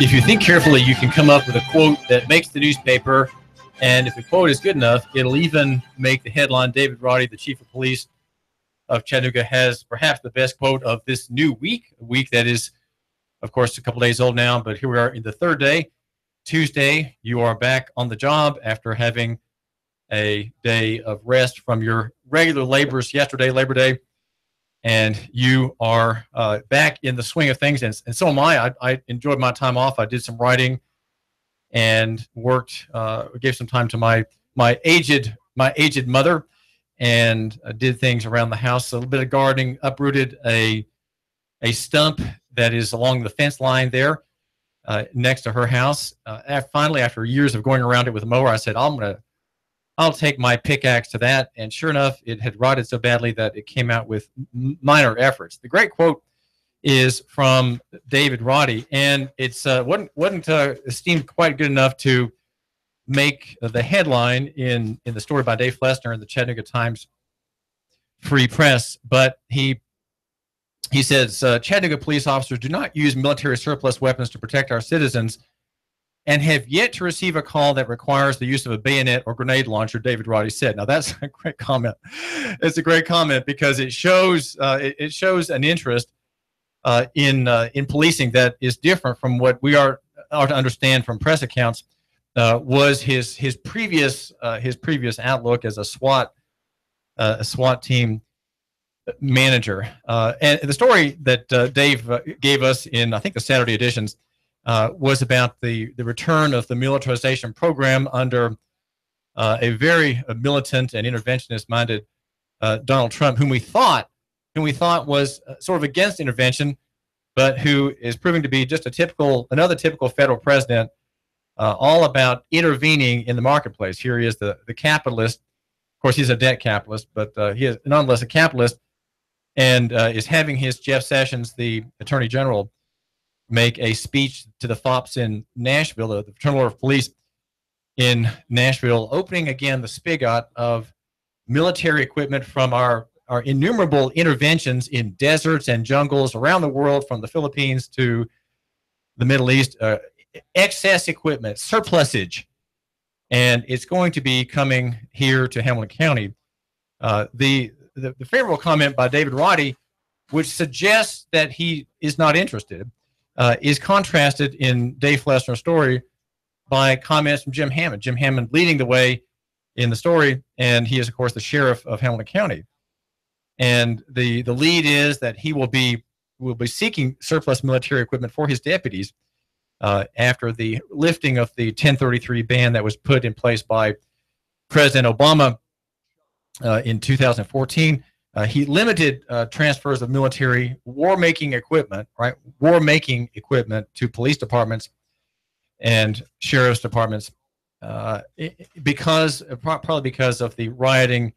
If you think carefully, you can come up with a quote that makes the newspaper, and if the quote is good enough, it'll even make the headline. David Roddy, the chief of police of Chattanooga, has perhaps the best quote of this new week, a week that is, of course, a couple days old now, but here we are in the third day. Tuesday, you are back on the job after having a day of rest from your regular labors yesterday, Labor Day, and you are back in the swing of things, and so am I. I enjoyed my time off. I did some writing and worked, gave some time to my aged mother, and did things around the house, a little bit of gardening, uprooted a stump that is along the fence line there next to her house. Finally, after years of going around it with a mower, I said, I'll take my pickaxe to that. And sure enough, it had rotted so badly that it came out with minor efforts. The great quote is from David Roddy, and it's wasn't esteemed quite good enough to make the headline in the story by Dave Flessner in the Chattanooga Times Free Press. But he says, Chattanooga police officers do not use military surplus weapons to protect our citizens and have yet to receive a call that requires the use of a bayonet or grenade launcher, David Roddy said. Now, that's a great comment. It's a great comment because it shows an interest in policing that is different from what we are to understand from press accounts. Was his previous outlook as a SWAT team manager. And the story that Dave gave us in, I think, the Saturday editions was about the return of the militarization program under a very militant and interventionist-minded Donald Trump, whom we thought was sort of against intervention, but who is proving to be just another typical federal president, all about intervening in the marketplace. Here he is, the capitalist. Of course, he's a debt capitalist, but he is nonetheless a capitalist, and is having his Jeff Sessions, the Attorney General, make a speech to the FOPs in Nashville, the Fraternal Order of Police in Nashville, opening again the spigot of military equipment from our innumerable interventions in deserts and jungles around the world, from the Philippines to the Middle East, excess equipment, surplusage, and it's going to be coming here to Hamilton County. The favorable comment by David Roddy, which suggests that he is not interested, is contrasted in Dave Flessner's story by comments from Jim Hammond. Jim Hammond leading the way in the story, and he is, of course, the sheriff of Hamilton County. And the lead is that he will be seeking surplus military equipment for his deputies after the lifting of the 1033 ban that was put in place by President Obama in 2014. He limited transfers of military war-making equipment, to police departments and sheriff's departments, probably because of the rioting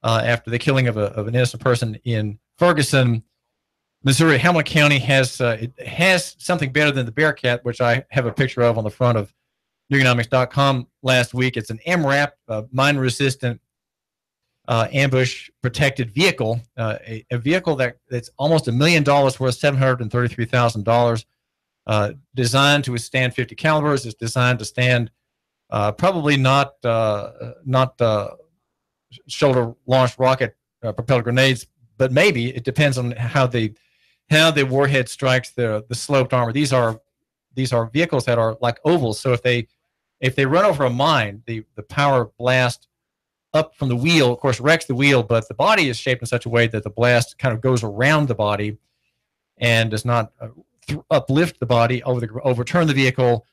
after the killing of an innocent person in Ferguson, Missouri. Hamilton County has something better than the Bearcat, which I have a picture of on the front of Nooganomics.com last week. It's an MRAP, mine-resistant ambush protected vehicle, a vehicle that's almost $1 million worth, $733,000, designed to withstand 50 calibers. It's designed to stand probably not shoulder launched rocket propelled grenades, but maybe. It depends on how the warhead strikes the sloped armor. These are vehicles that are like ovals. So if they run over a mine, the power blast up from the wheel, of course, wrecks the wheel, but the body is shaped in such a way that the blast kind of goes around the body and does not uplift the body, overturn the vehicle,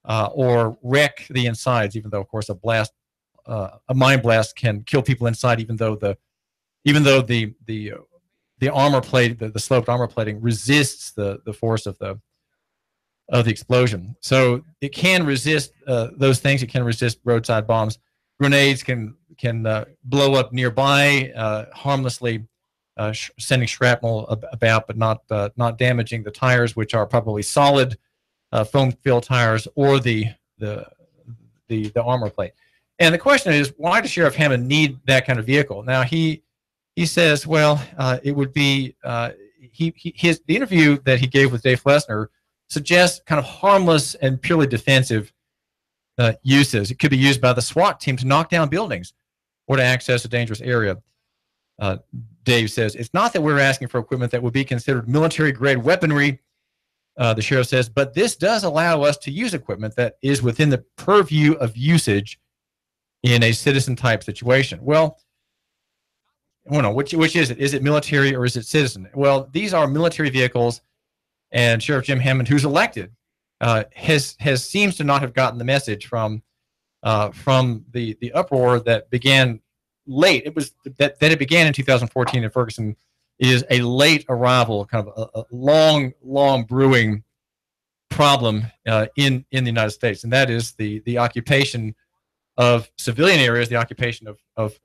or wreck the insides. Even though, of course, a mine blast can kill people inside, even though the armor plate, the sloped armor plating, resists the force of the explosion. So it can resist those things. It can resist roadside bombs. Grenades can blow up nearby, harmlessly, sending shrapnel about, but not damaging the tires, which are probably solid foam-filled tires, or the armor plate. And the question is, why does Sheriff Hammond need that kind of vehicle? Now he says, well, it would be the interview that he gave with Dave Flessner suggests kind of harmless and purely defensive uses. It could be used by the SWAT team to knock down buildings or to access a dangerous area. Dave says, it's not that we're asking for equipment that would be considered military-grade weaponry, the sheriff says, but this does allow us to use equipment that is within the purview of usage in a citizen-type situation. Well, I don't know, which is it? Is it military or is it citizen? Well, these are military vehicles, and Sheriff Jim Hammond, who's elected, seems to not have gotten the message from the uproar that began late. It was that it began in 2014 in Ferguson is a late arrival, kind of a long brewing problem in the United States, and that is the occupation of civilian areas, the occupation of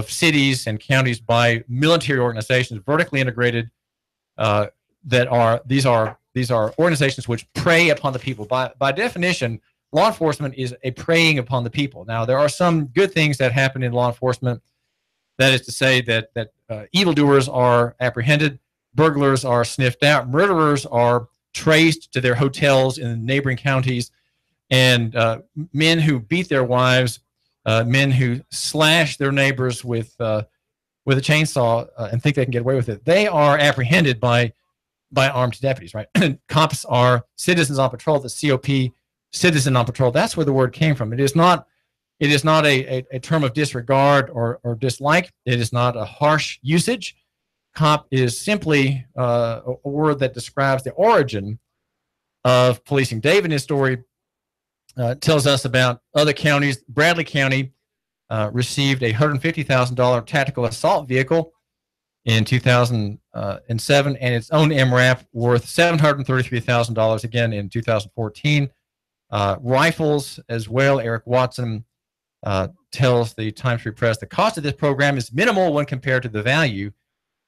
cities and counties by military organizations, vertically integrated. These are organizations which prey upon the people. By definition, law enforcement is a preying upon the people. Now, there are some good things that happen in law enforcement. That is to say that evildoers are apprehended, burglars are sniffed out, murderers are traced to their hotels in neighboring counties, and men who beat their wives, men who slash their neighbors with a chainsaw and think they can get away with it, they are apprehended by armed deputies, right? Cops are citizens on patrol. The COP, citizen on patrol. That's where the word came from. It is not a term of disregard or dislike. It is not a harsh usage. Cop is simply a word that describes the origin of policing. Dave, in his story, tells us about other counties. Bradley County received a $150,000 tactical assault vehicle in 2007, and its own MRAP worth $733,000 again in 2014. Rifles as well. Eric Watson tells the Times Free Press the cost of this program is minimal when compared to the value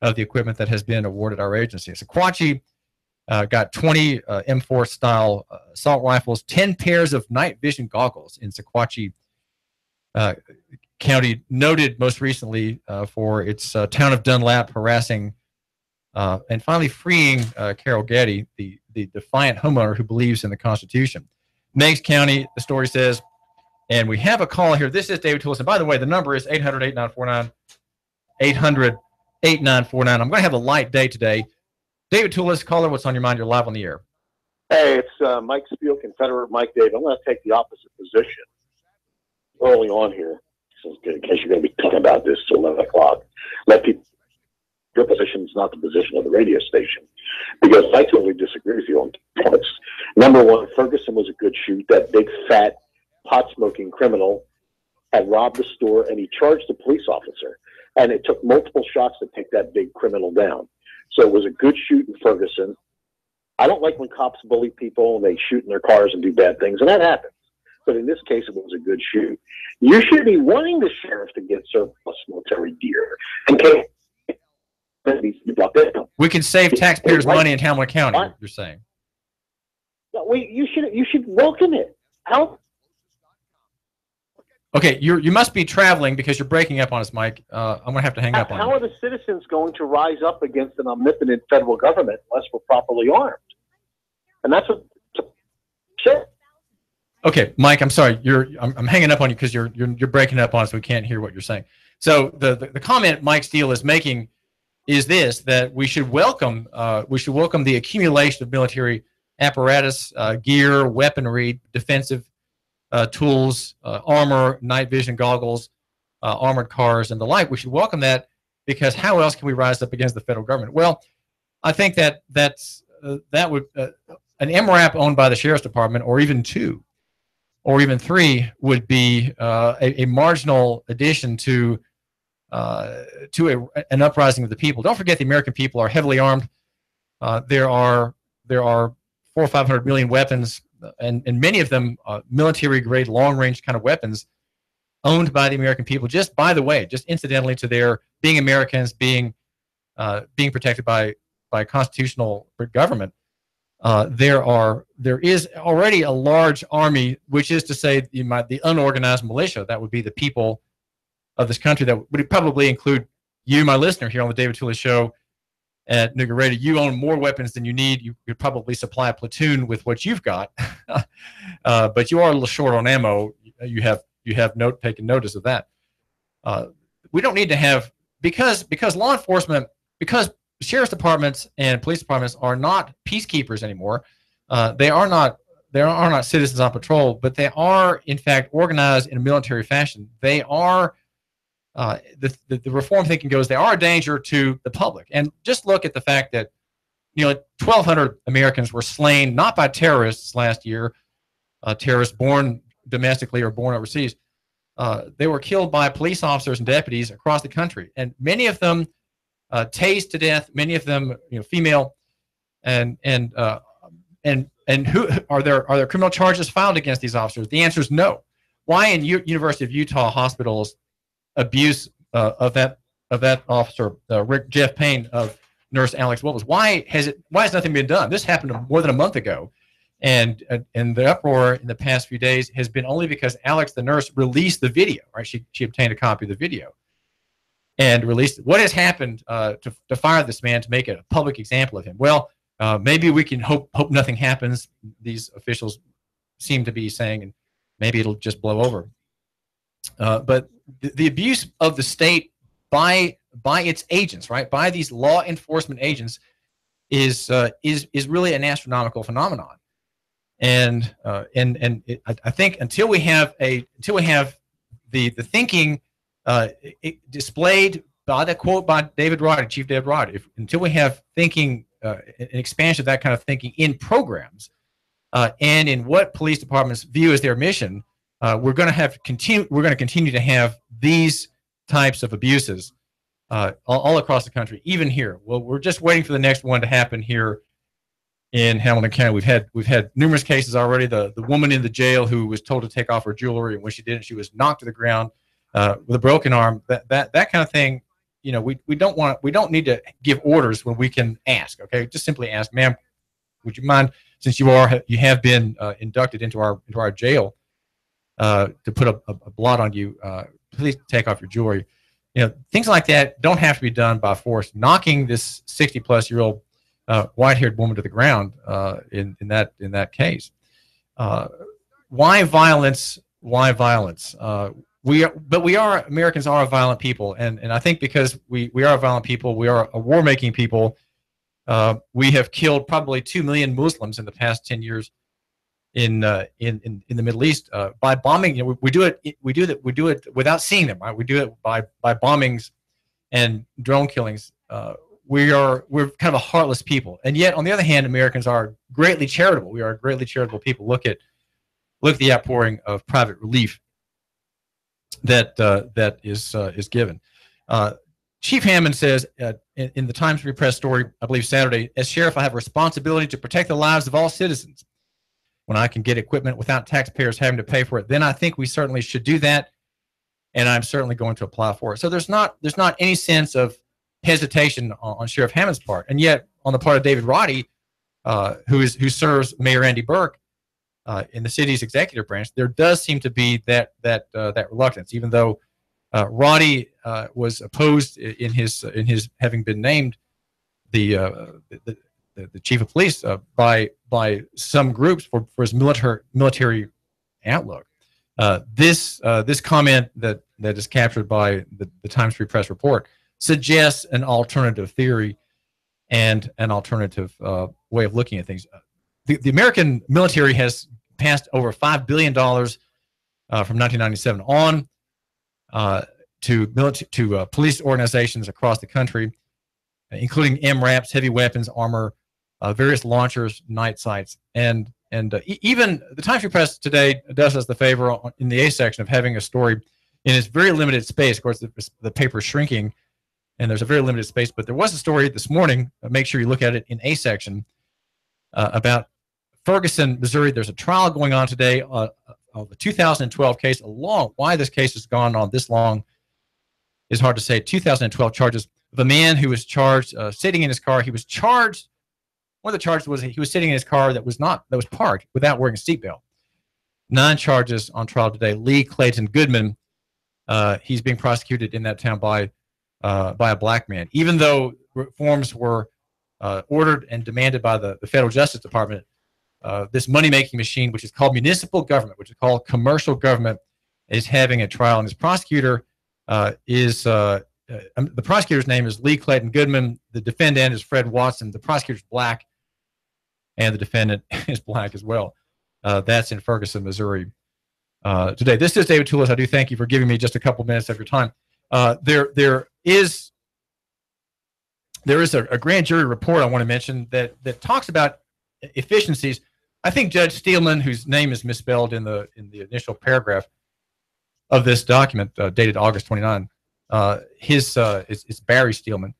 of the equipment that has been awarded our agency. Sequatchie got 20 M4 style assault rifles, 10 pairs of night vision goggles in Sequatchie County, noted most recently for its town of Dunlap harassing and finally freeing Carol Getty, the defiant homeowner who believes in the Constitution. Meigs County, the story says, and we have a call here. This is David Tulis. And by the way, the number is 800-8949, 800-8949. I'm going to have a light day today. David Tulis, caller, what's on your mind? You're live on the air. Hey, it's Mike Spiel, Confederate Mike Dave. I'm going to take the opposite position early on here, in case you're going to be talking about this till 11 o'clock. Let people, your position is not the position of the radio station, because I totally disagree with you on points. Number one, Ferguson was a good shoot. That big, fat, pot-smoking criminal had robbed the store, and he charged the police officer. And it took multiple shots to take that big criminal down. So it was a good shoot in Ferguson. I don't like when cops bully people and they shoot in their cars and do bad things, and that happens. But in this case, it was a good shoot. You should be wanting the sheriff to get surplus military gear in case that needs to be brought down. We can save taxpayers' money in Hamilton County, you're saying. No, you should welcome it. How? Okay, you must be traveling because you're breaking up on us, Mike. I'm going to hang up on you. How are the citizens going to rise up against an omnipotent federal government unless we're properly armed? And that's what. Sure. Okay, Mike, I'm sorry. I'm hanging up on you because you're breaking up on us. We can't hear what you're saying. So the comment Mike Steele is making is this: that we should welcome the accumulation of military apparatus, gear, weaponry, defensive tools, armor, night vision goggles, armored cars, and the like. We should welcome that, because how else can we rise up against the federal government? Well, I think that would an MRAP owned by the sheriff's department, or even two, or even three, would be a marginal addition to an uprising of the people. Don't forget, the American people are heavily armed. There are 400 or 500 million weapons, and many of them military-grade, long-range kind of weapons owned by the American people. Just by the way, just incidentally to their being Americans, being protected by constitutional government, there is already a large army, which is to say the unorganized militia. That would be the people of this country. That would probably include you, my listener, here on the David Tulis Show, at Nooga Radio. You own more weapons than you need. You could probably supply a platoon with what you've got, but you are a little short on ammo. You have taken notice of that. We don't need to have, because law enforcement, because sheriff's departments and police departments are not peacekeepers anymore. They are not citizens on patrol, but they are in fact organized in a military fashion. They are the reform thinking goes, they are a danger to the public. And just look at the fact that 1,200 Americans were slain not by terrorists last year, terrorists born domestically or born overseas. They were killed by police officers and deputies across the country, and many of them tased to death. Many of them, female, and who are there criminal charges filed against these officers? The answer is no. Why in University of Utah hospitals abuse of that officer, Jeff Payne, of nurse Alex Willis? Why has nothing been done? This happened more than a month ago. And the uproar in the past few days has been only because Alex, the nurse, released the video. Right? She obtained a copy of the video and released it. What has happened to fire this man, to make a public example of him? Well, maybe we can hope nothing happens. These officials seem to be saying, and maybe it'll just blow over. But the abuse of the state by its agents, right, by these law enforcement agents, is really an astronomical phenomenon. And I think until we have the thinking displayed by the quote by David Roddy, Chief David Roddy, until we have thinking, an expansion of that kind of thinking in programs and in what police departments view as their mission, we're going to continue to have these types of abuses all across the country, even here. Well, we're just waiting for the next one to happen here in Hamilton County. We've had numerous cases already. The woman in the jail who was told to take off her jewelry, and when she didn't, she was knocked to the ground with a broken arm. That kind of thing. We don't need to give orders when we can ask. Okay, just simply ask, ma'am, would you mind, since you have been inducted into our jail, to put a blot on you, please take off your jewelry. Things like that don't have to be done by force. Knocking this 60-plus-year-old white-haired woman to the ground in that case. Why violence? Why violence? Americans are a violent people, and I think because we are a violent people, we are a war-making people. We have killed probably 2 million Muslims in the past 10 years in the Middle East by bombing. We do it without seeing them. Right? We do it by bombings and drone killings. We're kind of a heartless people, and yet on the other hand, Americans are greatly charitable. We are a greatly charitable people. Look at the outpouring of private relief that is given. Chief Hammond says in the Times Free Press story, I believe Saturday, as sheriff, I have a responsibility to protect the lives of all citizens. When I can get equipment without taxpayers having to pay for it, then I think we certainly should do that, and I'm certainly going to apply for it. So there's not any sense of hesitation on Sheriff Hammond's part, and yet on the part of David Roddy, who serves Mayor Andy Burke in the city's executive branch, there does seem to be that reluctance, even though Roddy was opposed in his having been named the chief of police by some groups for his military outlook. This comment that is captured by the Times Free Press report suggests an alternative theory and an alternative way of looking at things. The American military has passed over $5 billion from 1997 on to police organizations across the country, including MRAPs, heavy weapons, armor, various launchers, night sights, and even the Times Free Press today does us the favor in the A section of having a story in its very limited space. Of course, the paper is shrinking, and there's a very limited space, but there was a story this morning. Make sure you look at it in A section about Ferguson, Missouri. There's a trial going on today of a 2012 case. Why this case has gone on this long is hard to say. 2012 charges of a man who was charged sitting in his car. He was charged. One of the charges was he was sitting in his car that was parked without wearing a seatbelt. 9 charges on trial today. Lee Clayton Goodman, he's being prosecuted in that town by a black man. Even though reforms were ordered and demanded by the Federal Justice Department. This money-making machine, which is called municipal government, which is called commercial government, is having a trial, and his prosecutor the prosecutor's name is Lee Clayton Goodman. The defendant is Fred Watson. The prosecutor's black, and the defendant is black as well. That's in Ferguson, Missouri. Today, this is David Tulis. I do thank you for giving me just a couple minutes of your time. There is a grand jury report I want to mention that talks about efficiencies. I think Judge Steelman, whose name is misspelled in the initial paragraph of this document, dated August 29, it's Barry Steelman.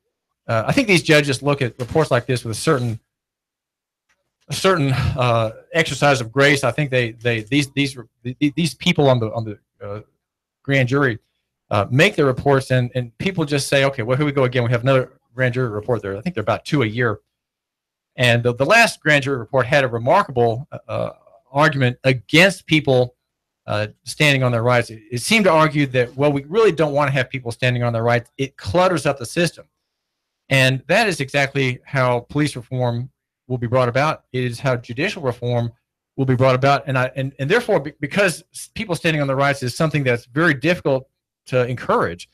I think these judges look at reports like this with a certain exercise of grace. I think these people on the grand jury make their reports, and people just say, okay, well, here we go again. We have another grand jury report there. I think they're about 2 a year. And the last grand jury report had a remarkable argument against people standing on their rights. It seemed to argue that, well, we really don't want to have people standing on their rights. It clutters up the system. And that is exactly how police reform will be brought about. It is how judicial reform will be brought about. And therefore, because people standing on their rights is something that's very difficult to encourage,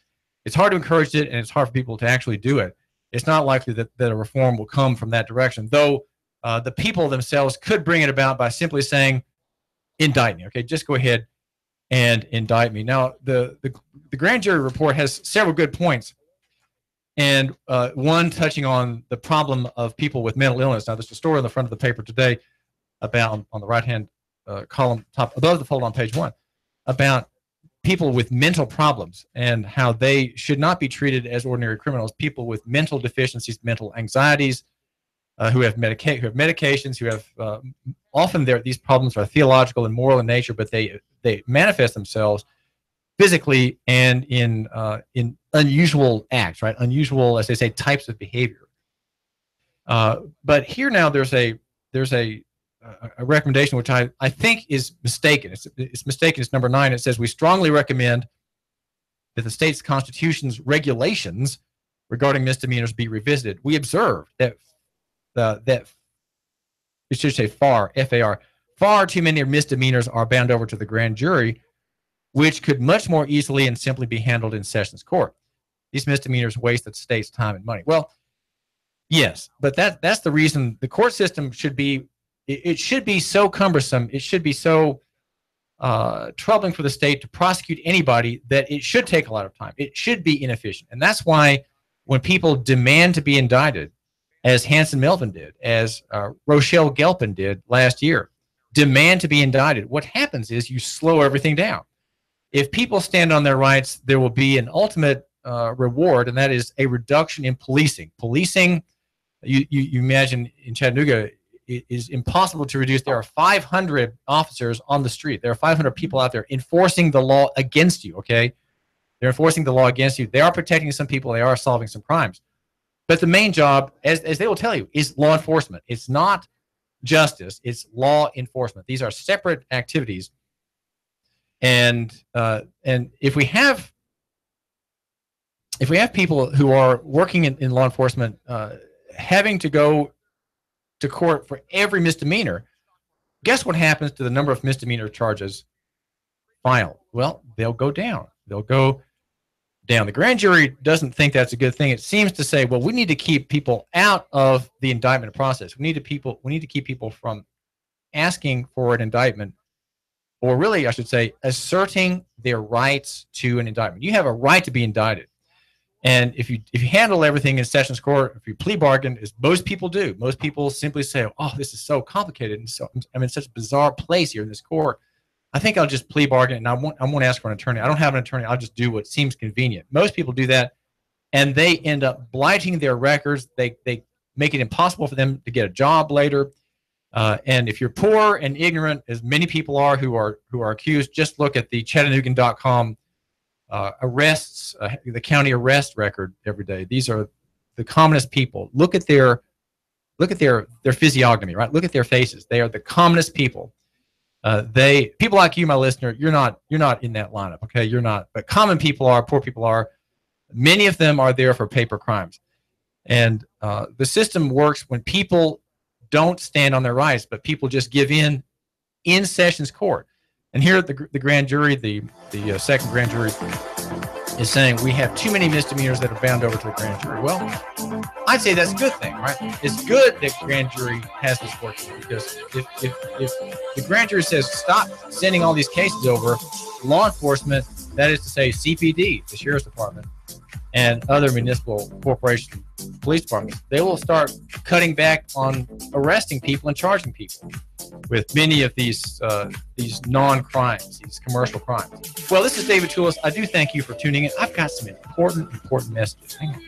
it's hard to encourage it, and it's hard for people to actually do it. It's not likely that a reform will come from that direction, though the people themselves could bring it about by simply saying, indict me. Okay, just go ahead and indict me. Now, the grand jury report has several good points, and one touching on the problem of people with mental illness. Now, there's a story on the front of the paper today about, on the right-hand column, top above the fold on page 1, about people with mental problems and how they should not be treated as ordinary criminals. People with mental deficiencies, mental anxieties, who have medications, who have often these problems are theological and moral in nature, but they manifest themselves physically and in unusual acts, right? Unusual, as they say, types of behavior. But here now there's a recommendation which I think is mistaken. It's mistaken. It's number 9. It says, we strongly recommend that the state's constitution's regulations regarding misdemeanors be revisited. We observe that it should say far too many misdemeanors are bound over to the grand jury, which could much more easily and simply be handled in sessions court. These misdemeanors waste the state's time and money. Well, yes, but that's the reason the court system should be. It should be so cumbersome. It should be so troubling for the state to prosecute anybody that it should take a lot of time. It should be inefficient, and that's why when people demand to be indicted, as Hanson Melvin did, as Rochelle Gelpin did last year, demand to be indicted, what happens is you slow everything down. If people stand on their rights, there will be an ultimate reward, and that is a reduction in policing. Policing, you imagine in Chattanooga, it is impossible to reduce. There are 500 officers on the street. There are 500 people out there enforcing the law against you, okay? They're enforcing the law against you. They are protecting some people. They are solving some crimes. But the main job, as they will tell you, is law enforcement. It's not justice. It's law enforcement. These are separate activities. And if we have people who are working in law enforcement having to go to court for every misdemeanor, guess what happens to the number of misdemeanor charges filed? Well, they'll go down. They'll go down. The grand jury doesn't think that's a good thing. It seems to say, well, we need to keep people out of the indictment process. We need to keep people from asking for an indictment, or really, I should say, asserting their rights to an indictment. You have a right to be indicted. And if you handle everything in sessions court, if you plea bargain, as most people do, most people simply say, oh, this is so complicated, and so I'm in such a bizarre place here in this court. I think I'll just plea bargain, and I won't ask for an attorney. I don't have an attorney. I'll just do what seems convenient. Most people do that, and they end up blighting their records. They make it impossible for them to get a job later. And if you're poor and ignorant, as many people are who are accused, just look at the Chattanoogan.com arrests, the county arrest record every day. These are the commonest people. Look at their physiognomy, right? Look at their faces. They are the commonest people. People like you, my listener, you're not in that lineup, okay? You're not. But common people are, poor people are. Many of them are there for paper crimes. And the system works when people don't stand on their rights, but people just give in sessions court. And here the grand jury, the second grand jury, is saying we have too many misdemeanors that are bound over to the grand jury. Well, I'd say that's a good thing, right? It's good that grand jury has this working, because if the grand jury says stop sending all these cases over, law enforcement, that is to say CPD, the sheriff's department, and other municipal corporation police departments, they will start cutting back on arresting people and charging people with many of these non-crimes, these commercial crimes. Well, this is David Tulis. I do thank you for tuning in. I've got some important messages. Hang on.